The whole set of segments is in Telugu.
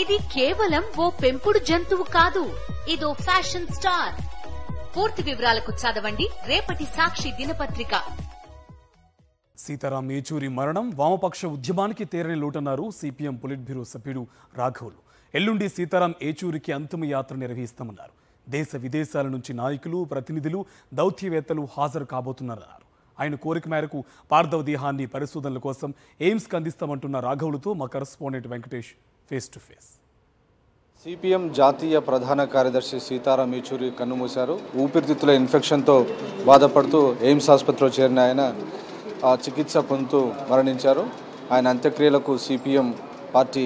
ఇది కేవలం ఓ పెంపుడు జంతువు కాదు, ఇదో ఫ్యాషన్ స్టార్. పూర్తి వివరాలకు చదవండి రేపటి సాక్షి దినపత్రిక. సీతారాం ఏచూరి మరణం వామపక్ష ఉద్యమానికి తీరని లోటన్నారు సిపిఎం పొలిట్ బ్యూరో సభ్యుడు రాఘవులు. ఎల్లుండి సీతారాం ఏచూరికి అంతిమ యాత్ర నిర్వహిస్తామన్నారు. దేశ విదేశాల నుంచి నాయకులు, ప్రతినిధులు, దౌత్యవేత్తలు హాజరు కాబోతున్నారన్నారు. ఆయన కోరిక మేరకు పార్థవ దేహాన్ని పరిశోధనల కోసం ఎయిమ్స్కి అందిస్తామంటున్న రాఘవులతో మా correspondent Venkatesh face to face. CPM జాతీయ ప్రధాన కార్యదర్శి సీతారాం ఏచూరి కన్నుమూశారు. ఊపిరితిత్తుల ఇన్ఫెక్షన్తో బాధపడుతూ ఎయిమ్స్ ఆసుపత్రిలో చేరిన ఆయన చికిత్స పొందుతూ మరణించారు. ఆయన అంత్యక్రియలకు సిపిఎం పార్టీ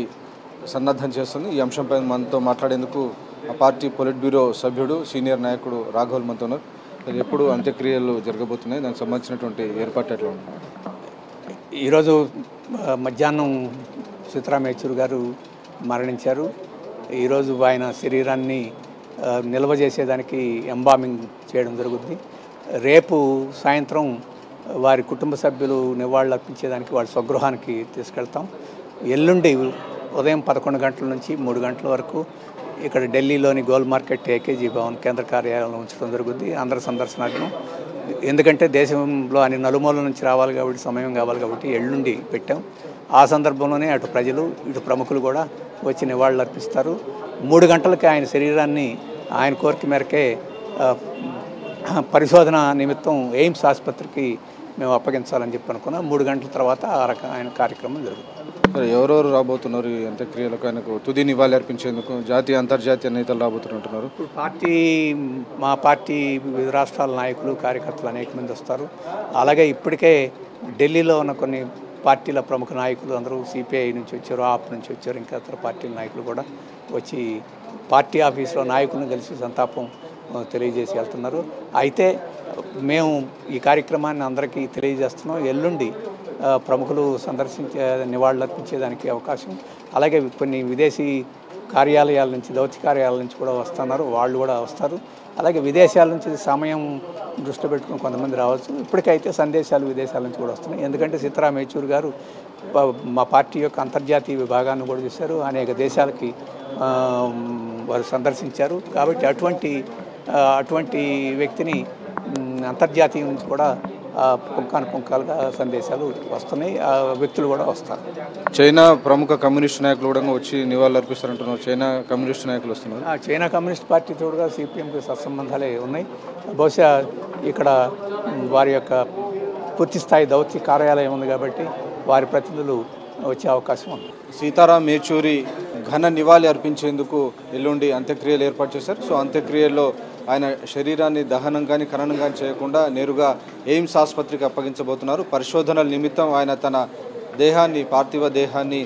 సన్నద్ధం చేస్తుంది. ఈ అంశంపై మనతో మాట్లాడేందుకు ఆ పార్టీ పొలిట్ బ్యూరో సభ్యుడు, సీనియర్ నాయకుడు రాఘవులు మనతో ఉన్నారు. ఎప్పుడు అంత్యక్రియలు జరగబోతున్నాయి, దానికి సంబంధించినటువంటి ఏర్పాటు ఎట్లా ఉంది? ఈరోజు మధ్యాహ్నం సీతారాం ఏచూరి గారు మరణించారు. ఈరోజు ఆయన శరీరాన్ని నిల్వ చేసేదానికి ఎంబామింగ్ చేయడం జరుగుతుంది. రేపు సాయంత్రం వారి కుటుంబ సభ్యులు నివాళులు అర్పించేదానికి వాళ్ళ స్వగృహానికి తీసుకెళ్తాం. ఎల్లుండి ఉదయం 11 గంటల నుంచి 3 గంటల వరకు ఇక్కడ ఢిల్లీలోని గోల్ మార్కెట్ ఏకేజీ భవన్ కేంద్ర కార్యాలయంలో ఉంచడం జరుగుతుంది. అందరి సందర్శనార్థం. ఎందుకంటే దేశంలో అన్ని నలుమూలల నుంచి రావాలి కాబట్టి, సమయం కావాలి కాబట్టి ఎల్లుండి పెట్టాం. ఆ సందర్భంలోనే అటు ప్రజలు, ఇటు ప్రముఖులు కూడా వచ్చి నివాళులు అర్పిస్తారు. 3 గంటలకి ఆయన శరీరాన్ని ఆయన కోరిక మేరకే పరిశోధన నిమిత్తం ఎయిమ్స్ ఆసుపత్రికి మేము అప్పగించాలని చెప్పి అనుకున్నాం. 3 గంటల తర్వాత ఆయన కార్యక్రమం జరుగుతుంది. ఎవరెవరు రాబోతున్నారు ఈ అంత్యక్రియలకు? ఆయనకు తుది నివాళి అర్పించేందుకు జాతీయ, అంతర్జాతీయ నేతలు రాబోతున్నట్టున్నారు. మా పార్టీ వివిధ రాష్ట్రాల నాయకులు, కార్యకర్తలు అనేక మంది వస్తారు. అలాగే ఇప్పటికే ఢిల్లీలో ఉన్న కొన్ని పార్టీల ప్రముఖ నాయకులు అందరూ సిపిఐ నుంచి వచ్చారు, ఆప్ నుంచి వచ్చారు, ఇంకా ఇతర పార్టీల నాయకులు కూడా వచ్చి పార్టీ ఆఫీసులో నాయకులను కలిసి సంతాపం తెలియజేసి వెళ్తున్నారు. అయితే మేము ఈ కార్యక్రమాన్ని అందరికీ తెలియజేస్తున్నాం. ఎల్లుండి ప్రముఖులు సందర్శించే, నివాళులు అర్పించేదానికి అవకాశం, అలాగే కొన్ని విదేశీ కార్యాలయాల నుంచి, దౌత్య కార్యాలయాల నుంచి కూడా వస్తున్నారు, వాళ్ళు కూడా వస్తారు. అలాగే విదేశాల నుంచి సమయం దృష్టిలో పెట్టుకుని కొంతమంది రావచ్చు. ఇప్పటికైతే సందేశాలు విదేశాల నుంచి కూడా వస్తున్నాయి. ఎందుకంటే సీతారాం ఏచూరి గారు మా పార్టీ యొక్క అంతర్జాతీయ విభాగాన్ని కూడా చూశారు, అనేక దేశాలకి వారు సందర్శించారు. కాబట్టి అటువంటి వ్యక్తిని అంతర్జాతీయం నుంచి కూడా పుంఖాలుగా సందేశాలు వస్తున్నాయి. ఆ వ్యక్తులు కూడా వస్తారు. చైనా ప్రముఖ కమ్యూనిస్ట్ నాయకులు కూడా వచ్చి నివాళులు అర్పిస్తారంటున్నారు. చైనా కమ్యూనిస్ట్ నాయకులు వస్తున్నారు. చైనా కమ్యూనిస్ట్ పార్టీతో కూడా సిపిఎంకి సత్సంబంధాలే ఉన్నాయి. బహుశా ఇక్కడ వారి యొక్క పూర్తి స్థాయి దౌత్య కార్యాలయం ఉంది కాబట్టి వారి ప్రతినిధులు వచ్చే అవకాశం ఉంది. సీతారాం ఏచూరి ఘన నివాళి అర్పించేందుకు ఎల్లుండి అంత్యక్రియలు ఏర్పాటు చేశారు. సో అంత్యక్రియల్లో ఆయన శరీరాన్ని దహనం కానీ, ఖననం కానీ చేయకుండా నేరుగా ఎయిమ్స్ ఆసుపత్రికి అప్పగించబోతున్నారు. పరిశోధనల నిమిత్తం ఆయన తన దేహాన్ని, పార్థివ దేహాన్ని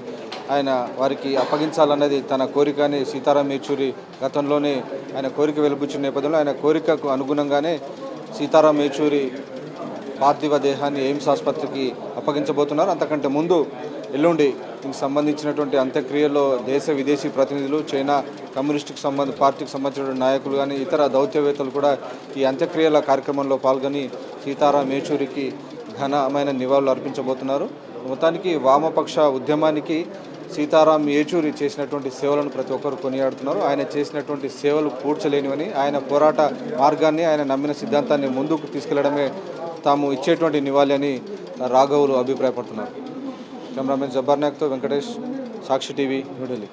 ఆయన వారికి అప్పగించాలన్నది తన కోరిక అని సీతారాం ఏచూరి గతంలోనే ఆయన కోరిక వెలుబుచ్చిన నేపథ్యంలో ఆయన కోరికకు అనుగుణంగానే సీతారాం ఏచూరి పార్థివ దేహాన్ని ఎయిమ్స్ ఆసుపత్రికి అప్పగించబోతున్నారు. అంతకంటే ముందు ఎల్లుండి దీనికి సంబంధించినటువంటి అంత్యక్రియల్లో దేశ విదేశీ ప్రతినిధులు, చైనా కమ్యూనిస్టుకి పార్టీకి సంబంధించిన నాయకులు కానీ ఇతర దౌత్యవేత్తలు కూడా ఈ అంత్యక్రియల కార్యక్రమంలో పాల్గొని సీతారాం ఏచూరికి ఘనమైన నివాళులు అర్పించబోతున్నారు. మొత్తానికి వామపక్ష ఉద్యమానికి సీతారాం ఏచూరి చేసినటువంటి సేవలను ప్రతి ఒక్కరు కొనియాడుతున్నారు. ఆయన చేసినటువంటి సేవలు పూడ్చలేనివని, ఆయన పోరాట మార్గాన్ని, ఆయన నమ్మిన సిద్ధాంతాన్ని ముందుకు తీసుకెళ్లడమే తాము ఇచ్చేటువంటి నివాళి అని రాఘవులు అభిప్రాయపడుతున్నారు. కెమెరామెన్ జబ్బర్ నాయక్తో వెంకటేష్, సాక్షి టీవీ, న్యూఢిల్లీ.